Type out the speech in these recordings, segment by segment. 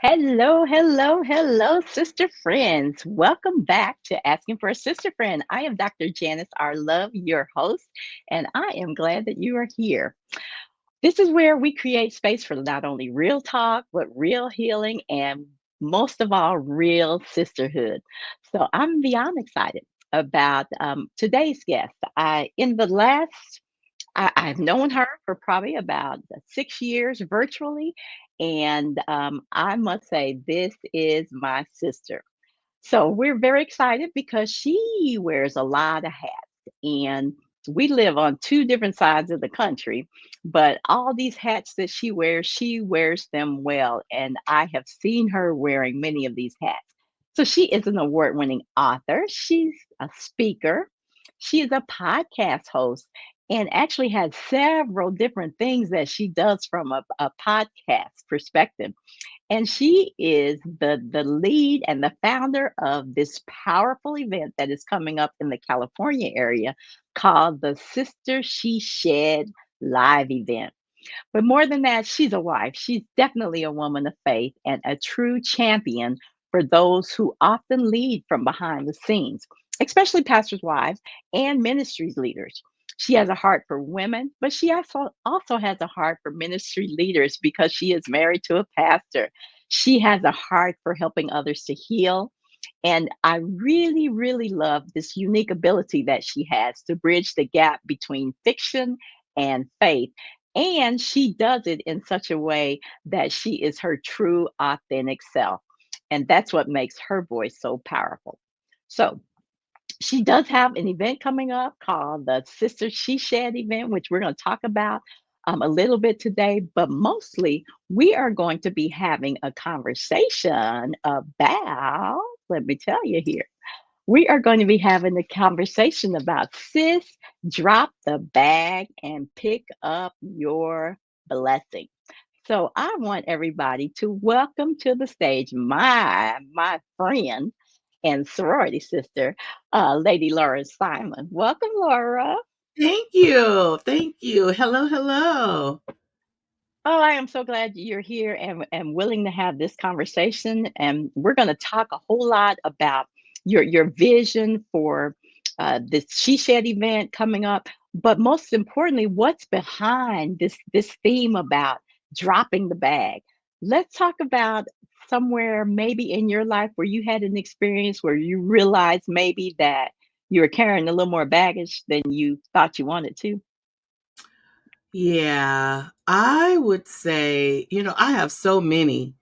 Hello, hello, hello, sister friends. Welcome back to Asking for a Sister Friend. I am Dr. Janice, our love, your host, and I am glad that you are here. This is where we create space for not only real talk, but real healing and most of all, real sisterhood. So I'm beyond excited about today's guest. In the last I've known her for probably about 6 years virtually. And I must say, this is my sister. So we're very excited because she wears a lot of hats. And we live on two different sides of the country, but all these hats that she wears them well. And I have seen her wearing many of these hats. So she is an award winning author, she's a speaker, she is a podcast host, and actually has several different things that she does from a podcast perspective. And she is the lead and the founder of this powerful event that is coming up in the California area called the Sister She Shed live event. But more than that, she's a wife. She's definitely a woman of faith and a true champion for those who often lead from behind the scenes, especially pastors' wives and ministries leaders. She has a heart for women, but she also has a heart for ministry leaders because she is married to a pastor. She has a heart for helping others to heal. And I really, really love this unique ability that she has to bridge the gap between fiction and faith. And she does it in such a way that she is her true, authentic self. And that's what makes her voice so powerful. So, she does have an event coming up called the Sister She Shed event, which we're going to talk about a little bit today. But mostly, we are going to be having a conversation about, let me tell you here, we are going to be having a conversation about sis, drop the bag and pick up your blessing. So I want everybody to welcome to the stage my friend and sorority sister, Lady Laura Simon. Welcome, Laura. Thank you. Thank you. Hello, hello. Oh, I am so glad you're here and willing to have this conversation. And we're going to talk a whole lot about your vision for this She Shed event coming up, but most importantly, what's behind this theme about dropping the bag. Let's talk about somewhere maybe in your life where you had an experience where you realized maybe that you were carrying a little more baggage than you thought you wanted to. Yeah, I would say, I have so many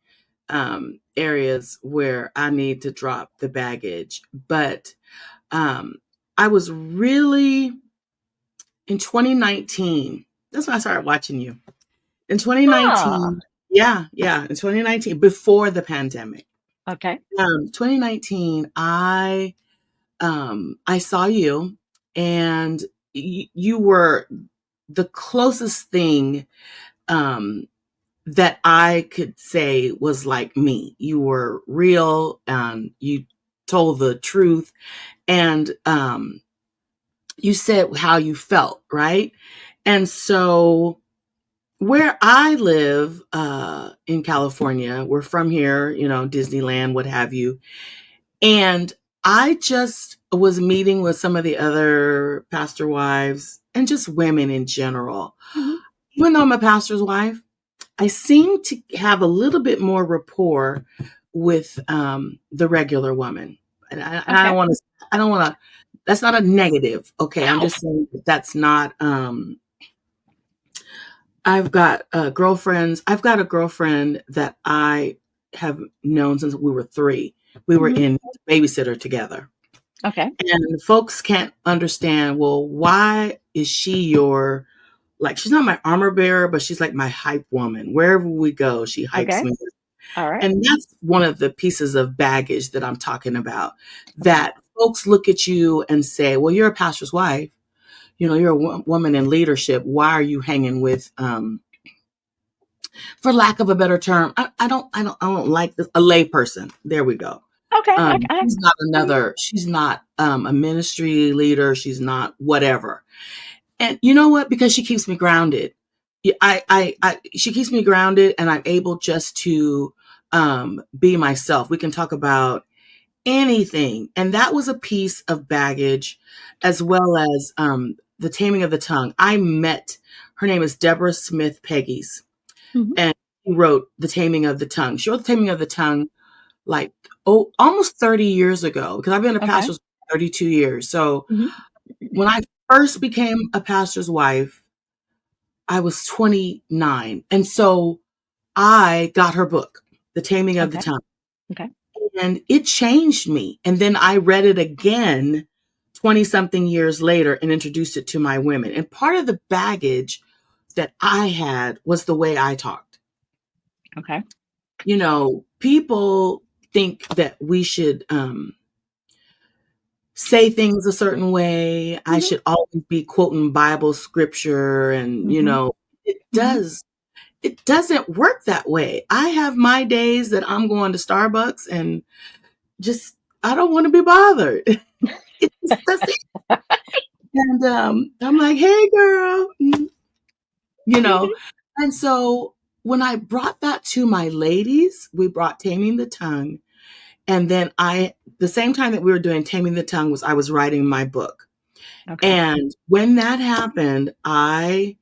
areas where I need to drop the baggage, but um, I was really in 2019. That's when I started watching you. In Ah, 2019, yeah, in 2019, before the pandemic. okay. 2019, I saw you, and you were the closest thing um, that I could say was like me. You were real. You told the truth, and you said how you felt, right? And so, where I live in California, we're from here, Disneyland, what have you. And I just was meeting with some of the other pastor wives and just women in general. Mhm. Even though I'm a pastor's wife, I seem to have a little bit more rapport with the regular woman. And Okay. I don't want to, that's not a negative. Okay. I'm just saying that's not, I've got girlfriends. I've got a girlfriend that I have known since we were 3. We were Mhm. in babysitter together. Okay. And folks can't understand, well, why is she your, like, she's not my armor bearer, but she's like my hype woman. Wherever we go, she hypes Okay. me. All right. And that's one of the pieces of baggage that I'm talking about, Okay. that folks look at you and say, well, you're a pastor's wife. You're a woman in leadership. Why are you hanging with, for lack of a better term, I don't like this, a lay person. There we go. Okay. I She's not a ministry leader. She's not whatever. And you know what? Because she keeps me grounded. She keeps me grounded, and I'm able just to be myself. We can talk about anything. And that was a piece of baggage, as well as the taming of the tongue. I met, her name is Deborah Smith Peggy's, Mhm. and she wrote The Taming of the Tongue. She wrote The Taming of the Tongue like, almost 30 years ago, because I've been a Okay. pastor for 32 years. So Mhm. when I first became a pastor's wife, I was 29. And so I got her book, The Taming of the Okay. Tongue, Okay. and it changed me. And then I read it again 20 something years later and introduced it to my women. And part of the baggage that I had was the way I talked. Okay. People think that we should say things a certain way. I Mhm. should always be quoting Bible scripture, and Mhm. it Mhm. does it doesn't work that way. I have my days that I'm going to Starbucks and just I don't want to be bothered. That's it. And I'm like, hey girl, you know. Mhm. And so when I brought that to my ladies, we brought Taming the Tongue. And then the same time that we were doing Taming the Tongue was I was writing my book. Okay. And when that happened, I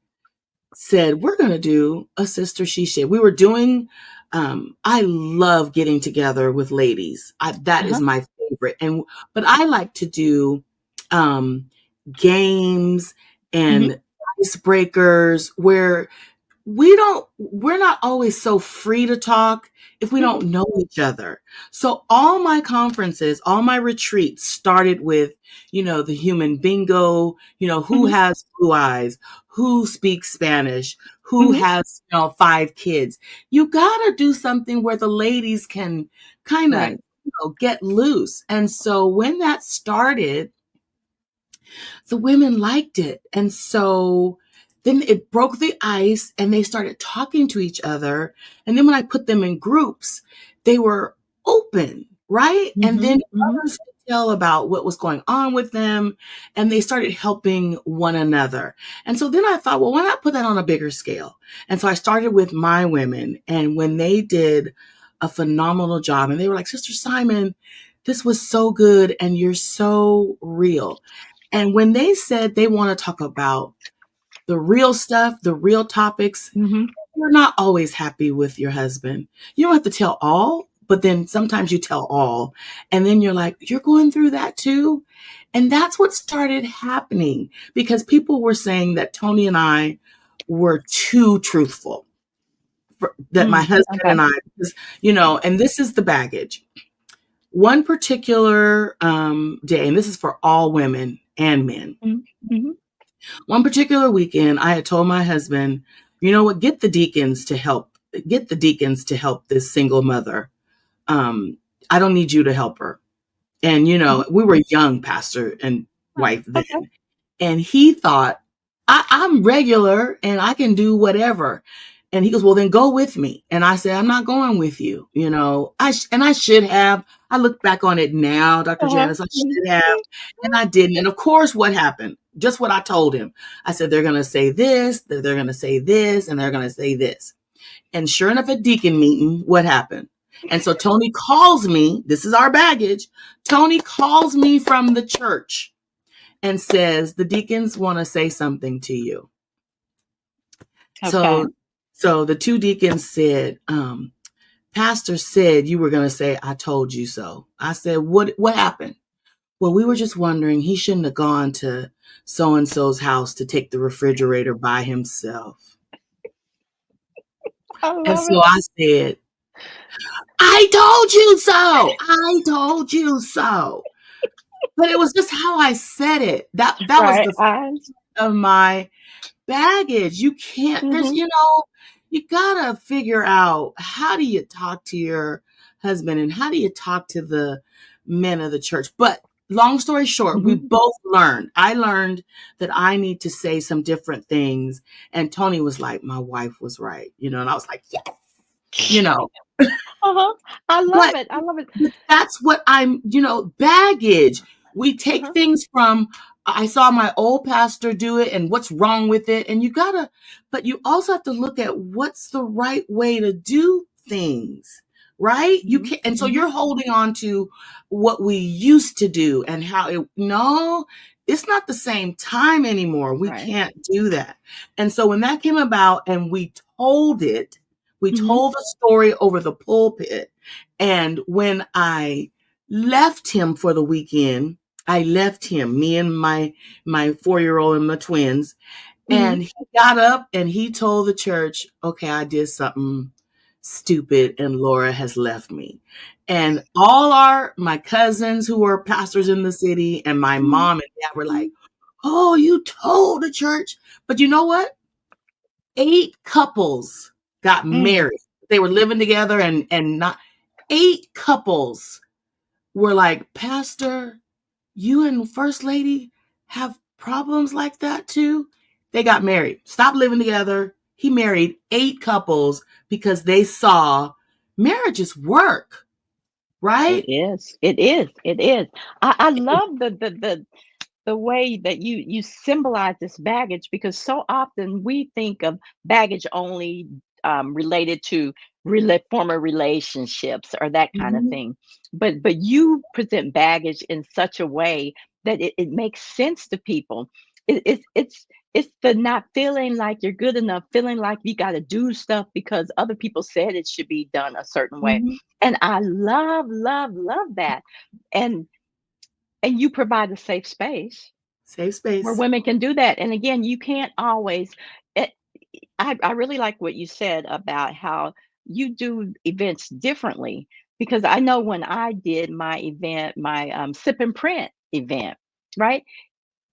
said, we're going to do a Sister She Shed. We were doing, I love getting together with ladies. That is Uh-huh. my favorite. But I like to do um, games Mhm. and icebreakers where we're not always so free to talk if we Mhm. don't know each other. So all my conferences, all my retreats started with, the human bingo, who Mhm. has blue eyes, who speaks Spanish, who Mhm. has, 5 kids. You got to do something where the ladies can kind of, Right. get loose. And so when that started, the women liked it. And so then it broke the ice and they started talking to each other. And then when I put them in groups, they were open, right? And then Mhm. Mhm. others could tell about what was going on with them and they started helping one another. And so then I thought, well, why not put that on a bigger scale? And so I started with my women, and when they did a phenomenal job and they were like, Sister Simon, this was so good and you're so real. And when they said they want to talk about the real stuff, the real topics, Mhm. you're not always happy with your husband. You don't have to tell all, but then sometimes you tell all. And then you're like, you're going through that too. And that's what started happening because people were saying that Tony and I were too truthful. That my husband Okay. and I, because, and this is the baggage. One particular day, and this is for all women and men. Mhm. Mhm. One particular weekend, I had told my husband, you know what, get the deacons to help this single mother. I don't need you to help her. And, Mhm. we were young, pastor and Oh, wife then. okay. And he thought, I'm regular and I can do whatever. And he goes, well, then go with me. And I said, I'm not going with you. I should have. I look back on it now, Dr. Uh-huh. Janice, I Mhm. should have. And I didn't. And of course, what happened? Just what I told him. I said, they're going to say this, they're going to say this, and they're going to say this. And sure enough, at deacon meeting, what happened? And so Tony calls me. This is our baggage. Tony calls me from the church and says, the deacons want to say something to you. Okay. So the two deacons said, Pastor said you were going to say, I told you so. I said, what happened? Well, we were just wondering, he shouldn't have gone to so-and-so's house to take the refrigerator by himself. I And love so it. I said, I told you so. I told you so. But it was just how I said it. That was Right. the of my baggage. You can't, Mhm. you gotta figure out, how do you talk to your husband and how do you talk to the men of the church? But long story short, we Mhm. both learned. I learned that I need to say some different things. And Tony was like, my wife was right, and I was like, yes, you know, Uh-huh. I love but it. I love it. that's what baggage. We take Uh-huh. things from, I saw my old pastor do it and what's wrong with it. And but you also have to look at what's the right way to do things, right? You Mhm. can't, and so Mhm. you're holding on to what we used to do and how it, no, it's not the same time anymore. We Right. can't do that. And so when that came about and told it, we Mhm. told the story over the pulpit. And when I left him for the weekend, I left him, me and my 4-year-old and my twins, Mhm. and he got up and he told the church, okay, I did something stupid and Laura has left me. And all my cousins who were pastors in the city and my Mhm. mom and dad were like, oh, you told the church. But you know what? 8 couples got Mm. married. They were living together and not 8 couples were like, Pastor, you and First Lady have problems like that too? They got married, stopped living together. He married 8 couples because they saw marriages work, It right? is. It is. It is. I love the way that you symbolize this baggage, because so often we think of baggage only related to former relationships or that kind of Mhm, thing, but you present baggage in such a way that it makes sense to people. It's the not feeling like you're good enough, feeling like you got to do stuff because other people said it should be done a certain way. mhm. And I love that. And and you provide a safe space Safe where space. women can do that. And again, you can't always. It, I really like what you said about how you do events differently, because I know when I did my event, my sip and print event, right?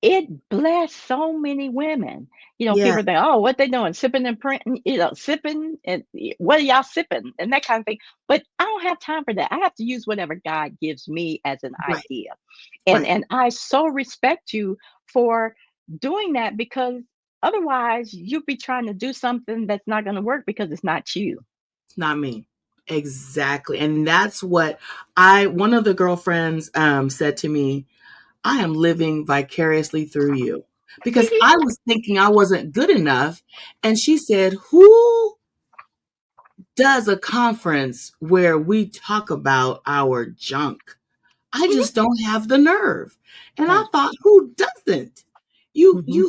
It blessed so many women. Yeah, People think, "Oh, what they doing? Sipping and printing, sipping and what are y'all sipping?" and that kind of thing. But I don't have time for that. I have to use whatever God gives me as an right, idea. And right. and I so respect you for doing that, because otherwise you'd be trying to do something that's not going to work because it's not you. It's not me. Exactly. And that's what one of the girlfriends said to me, I am living vicariously through you. Because I was thinking I wasn't good enough. And she said, who does a conference where we talk about our junk? I just don't have the nerve. And I Right. thought, who doesn't? Hmm.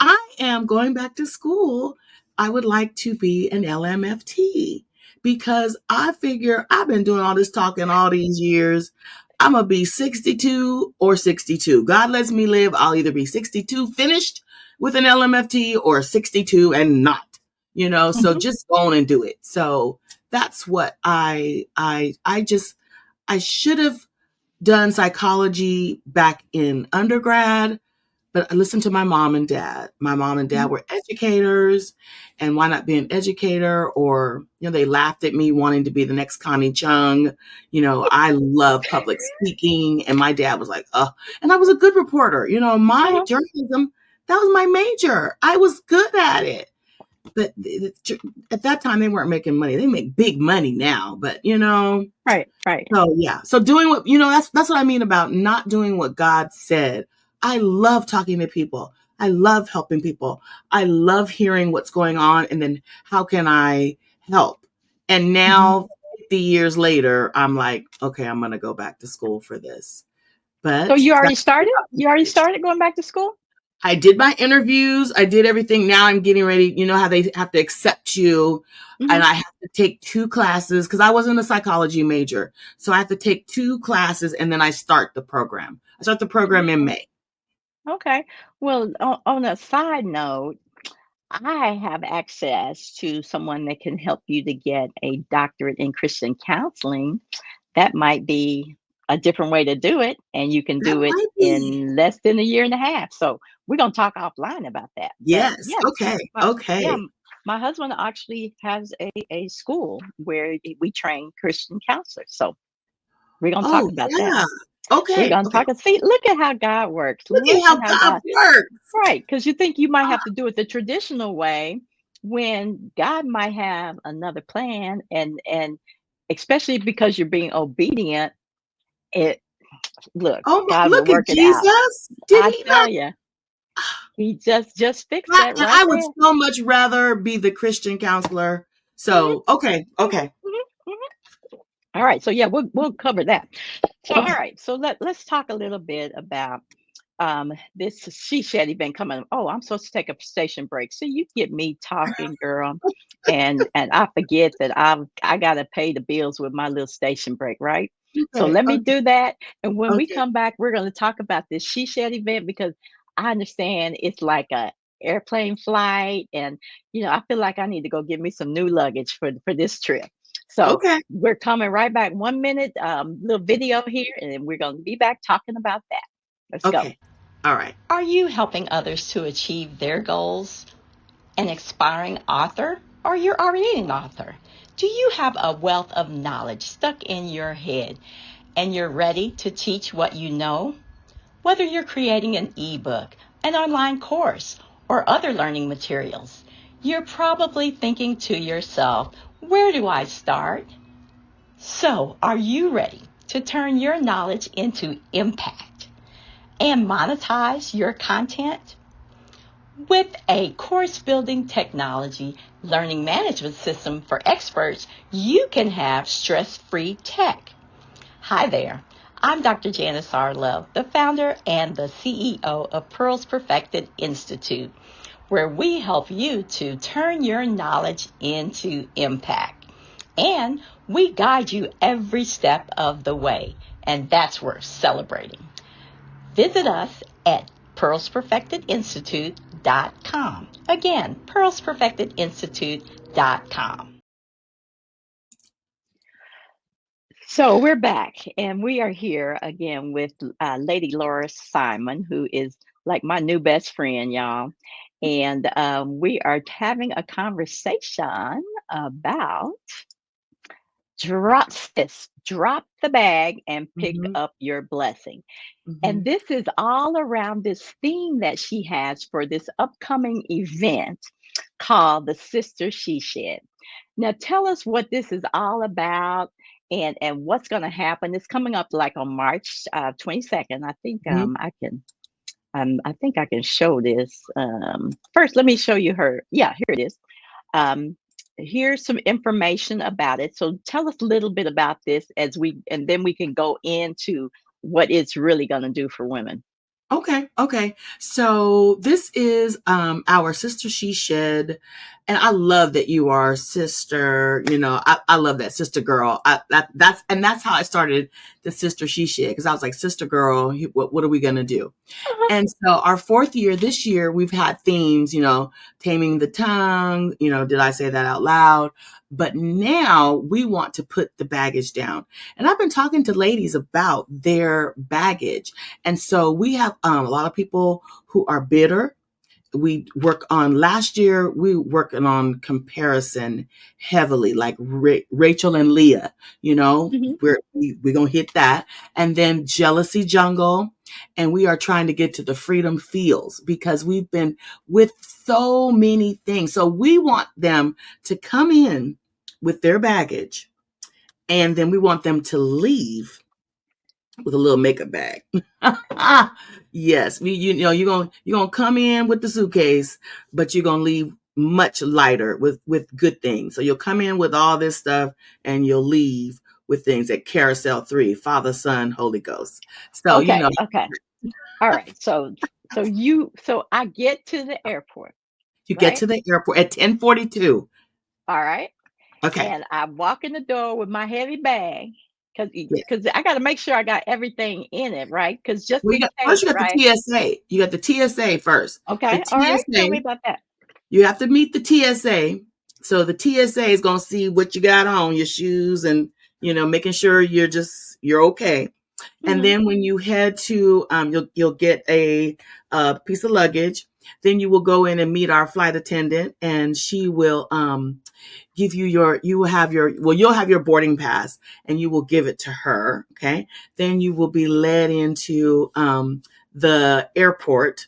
I am going back to school. I would like to be an LMFT because I figure I've been doing all this talking all these years. I'm going to be 62 or 62. God lets me live. I'll either be 62 finished with an LMFT or 62 and not, so Hmm. just go on and do it. So that's what I should have done psychology back in undergrad, but I listened to my mom and dad. My mom and dad Hmm. were educators, and why not be an educator? Or, they laughed at me wanting to be the next Connie Chung. I love public speaking, and my dad was like, oh, and I was a good reporter. My Uh-huh. journalism, that was my major. I was good at it. But at that time, they weren't making money. They make big money now, but Right. Right. so yeah. So doing what that's what I mean about not doing what God said. I love talking to people. I love helping people. I love hearing what's going on and then how can I help? And Hmm. now 50 years later, I'm like, okay, I'm gonna go back to school for this. So But you already that's started? about You already marriage. started going back to school? I did my interviews. I did everything. Now I'm getting ready. You know how they have to accept you. And Hmm. I have to take 2 classes because I wasn't a psychology major. So I have to take 2 classes and then I start the program. I start the program in Okay. May. Okay. Well, on a side note, I have access to someone that can help you to get a doctorate in Christian counseling. That might be a different way to do it, and you can That do it might be. in less than a year and a half. So we're gonna talk offline about that. But Yes. yes, Okay. but yeah, Okay. my husband actually has a school where we train Christian counselors. So we're gonna talk Oh, about that. yeah. We're Okay. gonna Okay. talk and see. Look at how God works. Look Look at at how how God God. works. Right, because you think you might have to do it the traditional way when God might have another plan, and especially because you're being obedient, it look, Oh, God will look at work it out. Jesus. Did I he tell not? you, he just fixed I, that and right I would there. so much rather be the Christian counselor. Mhm, So, okay. mhm, Okay. mhm, mhm. All right. So yeah, we'll cover that. So all Okay. right. So let's talk a little bit about this she shed event coming. Oh, I'm supposed to take a station break. So you get me talking, girl, and I forget that I gotta pay the bills with my little station break, right? So Okay. let me Okay. do that. And when we Okay. come back, we're gonna talk about this she shed event because I understand it's like a airplane flight, and I feel like I need to go get me some new luggage for this trip. So Okay. we're coming right back. 1 minute, little video here, and then we're gonna be back talking about that. Let's go. Okay. All right. Are you helping others to achieve their goals? An aspiring author? Or you're already an author? Do you have a wealth of knowledge stuck in your head and you're ready to teach what you know? Whether you're creating an ebook, an online course, or other learning materials, you're probably thinking to yourself, where do I start? So, are you ready to turn your knowledge into impact and monetize your content? With a course building technology learning management system for experts, you can have stress free tech. Hi there. I'm Dr. Janice Love, the founder and the CEO of Pearls Perfected Institute, where we help you to turn your knowledge into impact. And we guide you every step of the way, and that's worth celebrating. Visit us at pearlsperfectedinstitute.com. Again, pearlsperfectedinstitute.com. So we're back, and we are here again with Lady Laura Simon, who is like my new best friend, y'all. And we are having a conversation about drop the bag and pick Mm-hmm. up your blessing. Mm-hmm. And this is all around this theme that she has for this upcoming event called the Sister She Shed. Now, tell us what this is all about and what's going to happen. It's coming up like on March 22nd. Mm-hmm. I think I can show this. First, let me show you her. Yeah, here it is. Um, here's some information about it. So tell us a little bit about this and then we can go into what it's really going to do for women. Okay, okay. So this is our Sister She Shed, and I love that you are sister. I love that sister girl. That's how I started the Sister She Shed, because I was like, sister girl, what are we gonna do? Uh-huh. And so our fourth year, this year, we've had themes, taming the tongue, did I say that out loud? But now we want to put the baggage down. And I've been talking to ladies about their baggage. And so we have a lot of people who are bitter. We work on last year, we working on comparison heavily, like Rachel and Leah, Mhm. we're going to hit that. And then jealousy jungle. And we are trying to get to the freedom feels, because we've been with so many things. So we want them to come in with their baggage, and then we want them to leave with a little makeup bag. Yes, you're gonna come in with the suitcase, but you're gonna leave much lighter with good things. So you'll come in with all this stuff, and you'll leave with things at Carousel 3, Father, Son, Holy Ghost. So Okay, okay. All right. So I get to the airport, you get right? to the airport at 10:42. All right. Okay. And I walk in the door with my heavy bag because Yeah. because I got to make sure I got everything in it, right? Because just Well, in first case, you got the right? TSA. You got the TSA first. The Okay. All right. Tell me TSA, about that. you have to meet the TSA. So the TSA is going to see what you got on, your shoes, and making sure you're okay. And Hmm. then when you head to, you'll get a piece of luggage. Then you will go in and meet our flight attendant, and she will give you'll have your boarding pass, and you will give it to her. Okay. Then you will be led into the airport,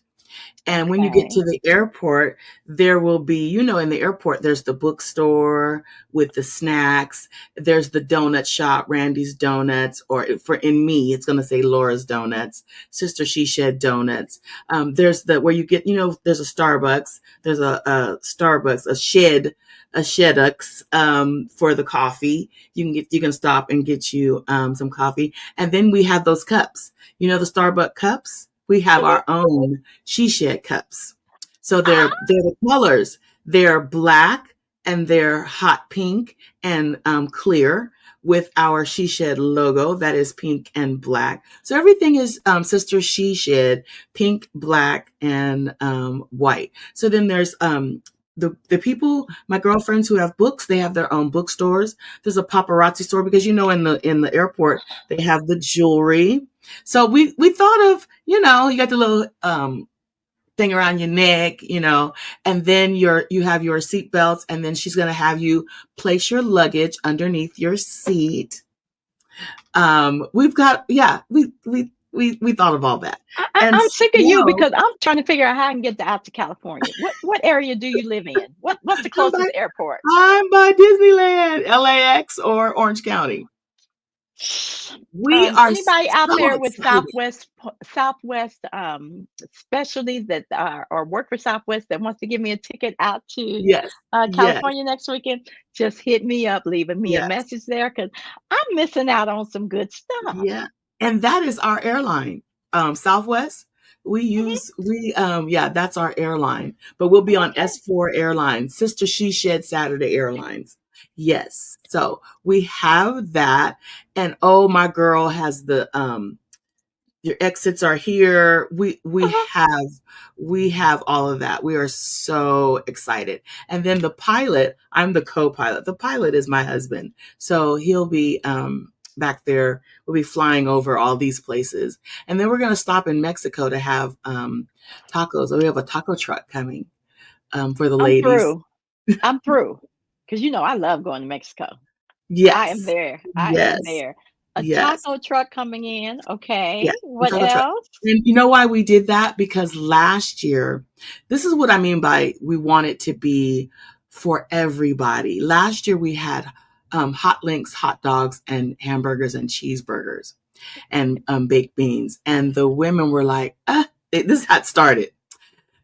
And when you get Okay. to the airport, there will be, in the airport, there's the bookstore with the snacks. There's the donut shop, Randy's Donuts, or for in me, it's going to say Laura's Donuts, Sister She Shed Donuts. There's the where you get, there's a Starbucks. There's a Starbucks, a Shedux for the coffee. You can stop and get you some coffee, and then we have those cups. The Starbucks cups. We have Mhm. our own She Shed cups. So Ah, they're the colors. They're black and they're hot pink and clear with our She Shed logo that is pink and black. So everything is Sister She Shed, pink, black, and white. So then there's the people, my girlfriends who have books, they have their own bookstores. There's a paparazzi store because in the airport they have the jewelry. So we thought of, you got the little thing around your neck, and then you have your seat belts, and then she's gonna have you place your luggage underneath your seat. We've got yeah, we thought of all that. And I'm sick of you so because I'm trying to figure out how I can get out to California. What area do you live in? What's the I'm by closest airport? I'm by Disneyland, LAX or Orange County. We are Anybody out so there with excited. Southwest specialties that are or work for Southwest that wants to give me a ticket out to Yes. Yes. California next weekend? Just hit me up, leaving me a Yes. message there because I'm missing out on some good stuff. Yeah. And that is our airline. Southwest. Mhm. Yeah, that's our airline. But we'll be on Okay. S4 Airlines, Sister She Shed Saturday Airlines. Yes. So we have that. And oh, my girl has the your exits are here. Uh-huh. We have all of that. We are so excited. And then the pilot, I'm the co-pilot. The pilot is my husband. So he'll be back there. We'll be flying over all these places. And then we're going to stop in Mexico to have tacos. We have a taco truck coming for the I'm ladies. through. I'm through because I love going to Mexico. I am Yes. there. I am Yes. there. A Yes. taco truck coming in. Yeah, Okay. the What taco truck. else? And you know why we did that? Because last year, this is what I mean by we want it to be for everybody. Last year we had hot links, hot dogs, and hamburgers and cheeseburgers and baked beans. And the women were like, this had started.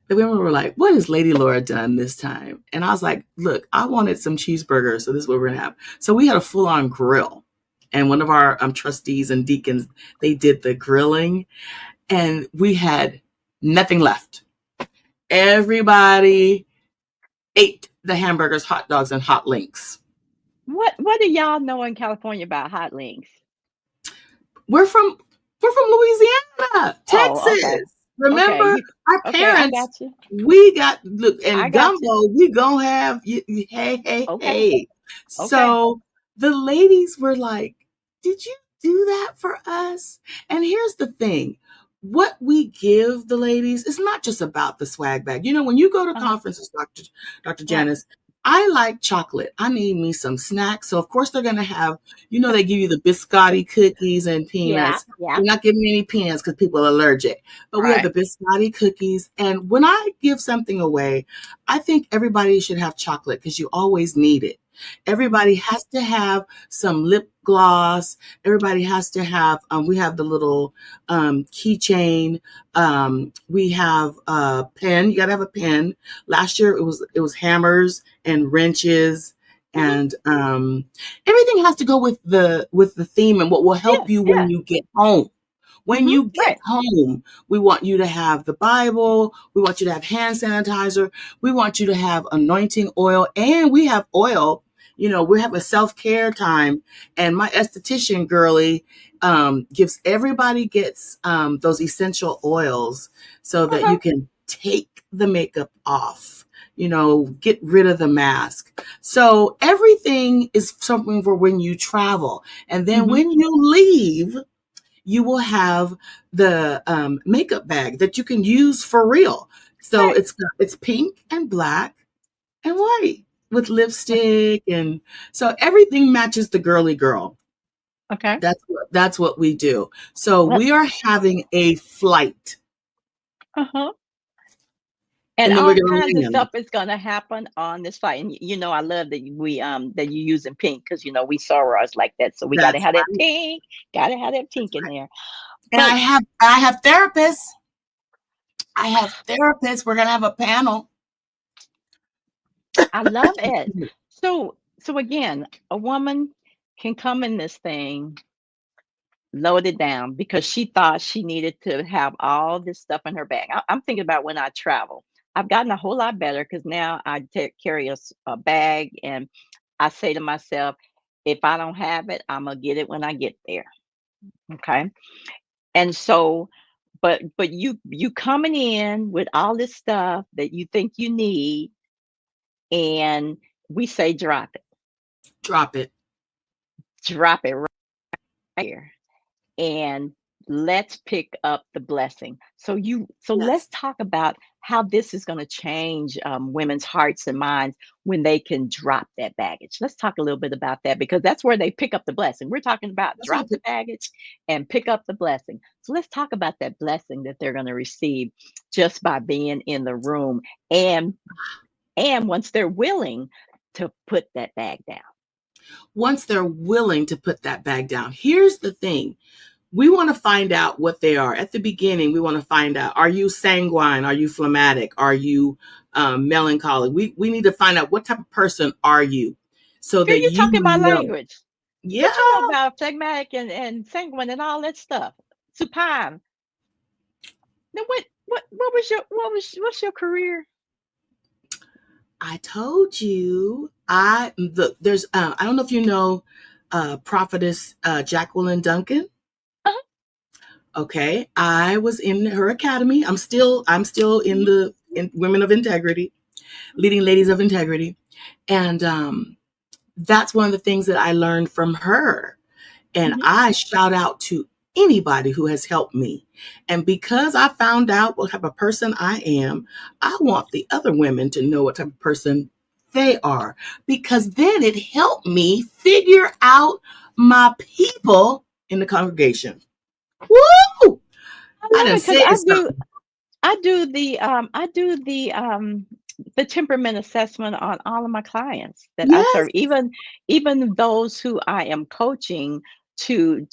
The women were like, what has Lady Laura done this time? And I was like, look, I wanted some cheeseburgers, so this is what we're gonna have. So we had a full-on grill. And one of our trustees and deacons, they did the grilling, and we had nothing left. Everybody ate the hamburgers, hot dogs, and hot links. What do y'all know in California about hot links? We're from Louisiana, Oh, okay. Texas. Okay. Remember You our okay, I parents? got you. We got look I and got you. gumbo. We gonna have hey hey Okay. hey. Okay. So the ladies were like, "Did you do that for us?" And here's the thing: what we give the ladies is not just about the swag bag. When you go to Uh-huh. conferences, Doctor Right. Janice, I like chocolate. I need me some snacks. So of course they're gonna have they give you the biscotti cookies and Yeah. peanuts. Yeah. We're not giving any peanuts because people are allergic. But we have Right. the biscotti cookies. And when I give something away, I think everybody should have chocolate because you always need it. Mhm. Everybody has to have some lip gloss. Everybody has to have, we have the little keychain. We have a pen. You got to have a pen. Last year it was hammers and wrenches Mhm. and everything has to go with the theme and what will Yeah. help you when Yeah. you get home. When Mhm. you get Right. home, we want you to have the Bible. We want you to have hand sanitizer. We want you to have anointing oil. And we have oil. We have a self-care time. And my esthetician girly everybody gets those essential oils so that Uh-huh. you can take the makeup off, get rid of the mask. So everything is something for when you travel. And then Mhm. when you leave, you will have the makeup bag that you can use for real. So Right. it's pink and black and white with lipstick, and so everything matches the girly girl. Okay. That's what we do. So Let we are having a flight. Uh-huh. And and then we're all gonna kinds of land. stuff is gonna happen on this flight. And I love that that you using pink because we sorors like that. So we gotta That's have that right. pink, gotta have that pink in there. And But I have therapists. I have therapists. We're gonna have a panel. I love it. So again, a woman can come in this thing loaded down because she thought she needed to have all this stuff in her bag. I'm thinking about when I travel. I've gotten a whole lot better because now I carry a bag, and I say to myself, if I don't have it, I'm gonna get it when I get there. Okay. And so, but you coming in with all this stuff that you think you need, and we say Drop it. drop it right here. And let's pick up the blessing. So let's Yes. talk about how this is going to change women's hearts and minds when they can drop that baggage. Let's talk a little bit about that because that's where they pick up the blessing. We're talking about That's what drop the baggage and pick up the blessing. So let's talk about that blessing that they're going to receive just by being in the room, and once they're willing to put that bag down. once they're willing to put that bag down. Here's the thing. We want to find out what they are. At the beginning, we want to find out, are you sanguine? Are you phlegmatic? Are you melancholic? We need to find out what type of person are you so Girl, that you you talking my know. language. Yeah, What you know about phlegmatic and sanguine and all that stuff? Supine. Now what was what's your career? I told you. There's I don't know if you know prophetess Jacqueline Duncan. Uh-huh. Okay, I was in her academy. I'm still in Mhm, the in Women of Integrity, leading ladies of integrity, and that's one of the things that I learned from her. And mhm. I shout out to anybody who has helped me. And because I found out what type of person I am, I want the other women to know what type of person they are, because then it helped me figure out my people in the congregation. Woo! I I love done it because said something. I do the temperament assessment on all of my clients that I Yes, serve, even those who I am coaching to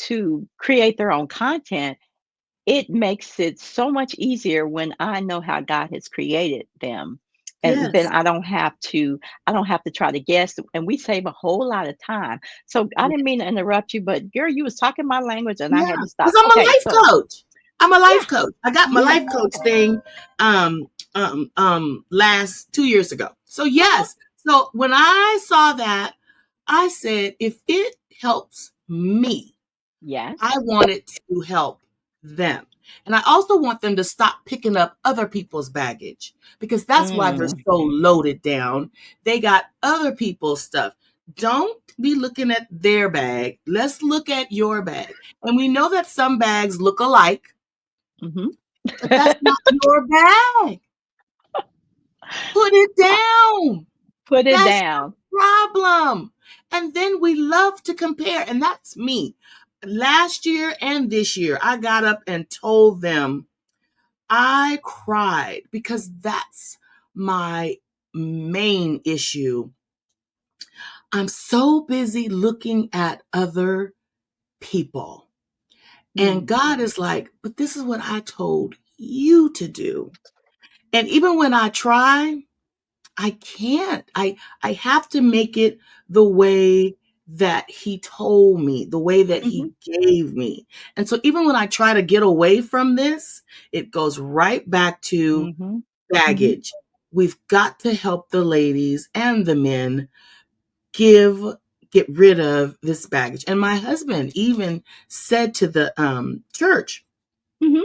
create their own content. It makes it so much easier when I know how God has created them. And then yes, I don't have to try to guess, and we save a whole lot of time. So I didn't mean to interrupt you, but girl, you was talking my language and I yeah. had to stop. Because I'm a Okay, life so coach. I'm a yeah, life coach. I got my yeah. life coach thing last 2 years ago. So Uh-huh. yes. So when I saw that, I said, if it helps me, Yes. I want it to help them. And I also want them to stop picking up other people's baggage, because that's why they're Mm, so loaded down. They got other people's stuff. Don't be looking at their bag. Let's look at your bag. And we know that some bags look alike, mhm. but that's not your bag. Put it down. Put it That's down. your problem. And then we love to compare. And that's me. Last year and this year, I got up and told them I cried because that's my main issue. I'm so busy looking at other people. And Mm, God is like, but this is what I told you to do. And even when I try, I can't. I have to make it the way that he told me, the way that mhm, he gave me. And so even when I try to get away from this, it goes right back to mhm, mhm, baggage. We've got to help the ladies and the men give get rid of this baggage. And my husband even said to the church, mhm,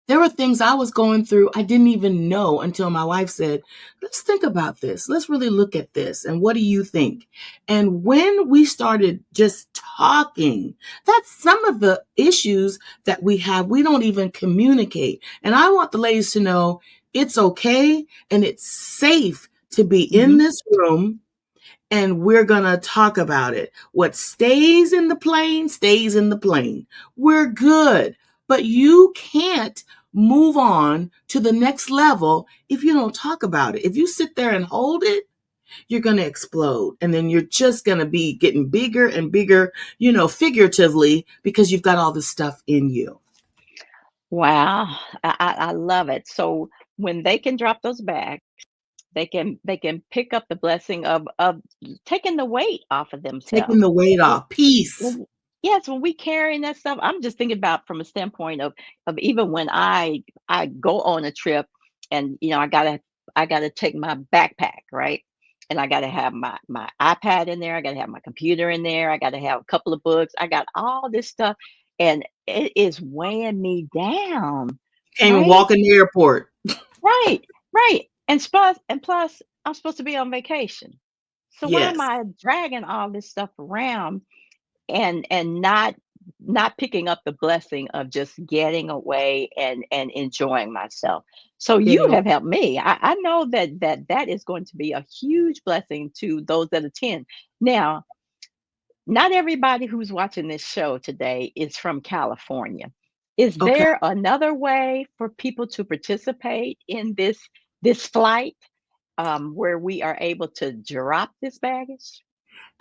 there were things I was going through I didn't even know until my wife said, let's think about this. Let's really look at this. And what do you think? And when we started just talking, that's some of the issues that we have. We don't even communicate. And I want the ladies to know it's okay and it's safe to be in mhm, this room, and we're going to talk about it. What stays in the plane stays in the plane. We're good. But you can't move on to the next level if you don't talk about it. If you sit there and hold it, you're going to explode. And then you're just going to be getting bigger and bigger, figuratively, because you've got all this stuff in you. Wow, I love it. So when they can drop those bags, they can pick up the blessing of taking the weight off of Taking themselves. the weight Well, off. Peace. well, yes, when we carrying that stuff, I'm just thinking about from a standpoint of even when I go on a trip and I gotta take my backpack, right? And I gotta have my iPad in there, I gotta have my computer in there, I gotta have a couple of books, I got all this stuff, and it is weighing me down, Can't even right? walk in the airport. Right, right. And plus, I'm supposed to be on vacation. So why am Yes. I dragging all this stuff around and not picking up the blessing of just getting away and enjoying myself? So you Getting have helped me. I know that is going to be a huge blessing to those that attend. Now, not everybody who's watching this show today is from California. Is okay. there another way for people to participate in this flight where we are able to drop this baggage?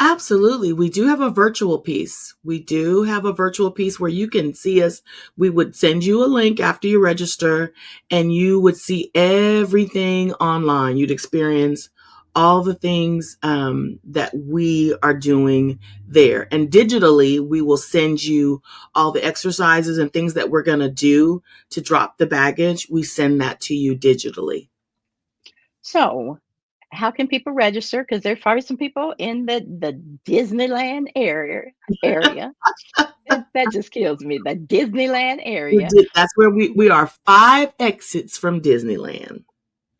Absolutely. We do have a virtual piece. We do have a virtual piece where you can see us. We would send you a link after you register and you would see everything online. You'd experience all the things that we are doing there. And digitally, we will send you all the exercises and things that we're going to do to drop the baggage. We send that to you digitally. So, how can people register? Because there's probably some people in the Disneyland area. That just kills me. The Disneyland area. That's where we are 5 exits from Disneyland.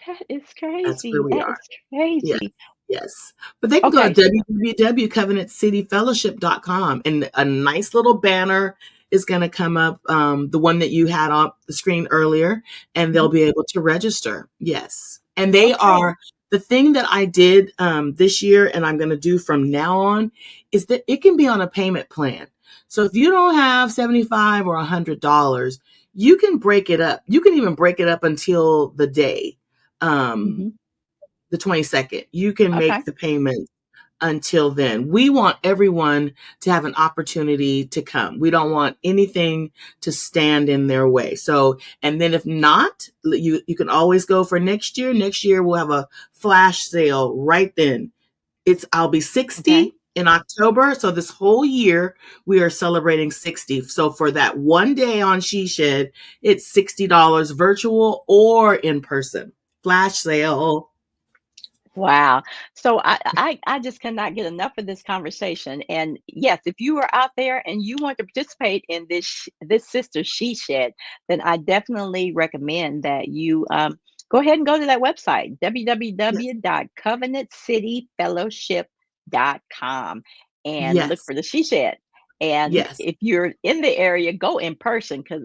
That is That's where crazy. we That are. is Yes, crazy. yes. But they can go to Okay. www.covenantcityfellowship.com and a nice little banner is going to come up, the one that you had on the screen earlier, and they'll Mhm. be able to register. Yes. And they Okay. are the thing that I did this year and I'm going to do from now on is that it can be on a payment plan. So if you don't have 75 or $100, you can break it up. You can even break it up until the day. Um, Mhm. the 22nd. You can Okay. make the payment until then. We want everyone to have an opportunity to come. We don't want anything to stand in their way. So, and then if not, you can always go for next year. Next year we'll have a flash sale right then. I'll be Okay. 60 in October. So this whole year we are celebrating 60. So for that one day on She Shed, it's $60 virtual or in person. Flash sale. Wow. So I just cannot get enough of this conversation. And yes, if you are out there and you want to participate in this sister she shed, then I definitely recommend that you go ahead and go to that website Yes. www.covenantcityfellowship.com and look Yes. for the she shed. And Yes. if you're in the area, go in person because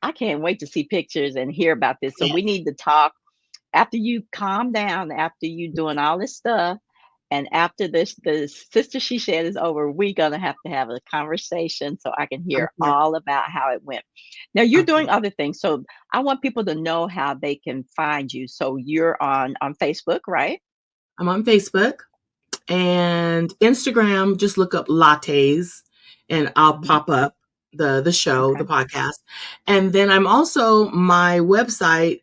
I can't wait to see pictures and hear about this. So we Yes. need to talk after you calm down, after you doing all this stuff, and after this the sister she said is over, we're gonna have to have a conversation so I can hear Okay. all about how it went. Now you're doing Okay. other things, so I want people to know how they can find you. So you're on Facebook, right? I'm on Facebook and Instagram. Just look up lattes and I'll Mhm. pop up the show, the Okay. podcast. And then I'm also my website.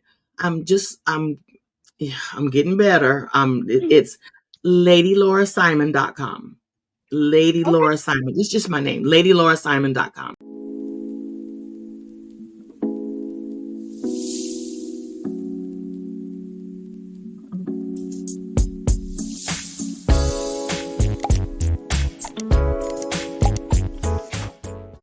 Yeah, I'm getting better. Mhm. It's ladylaurasimon.com. Lady Okay. Laura Simon. It's just my name, ladylaurasimon.com.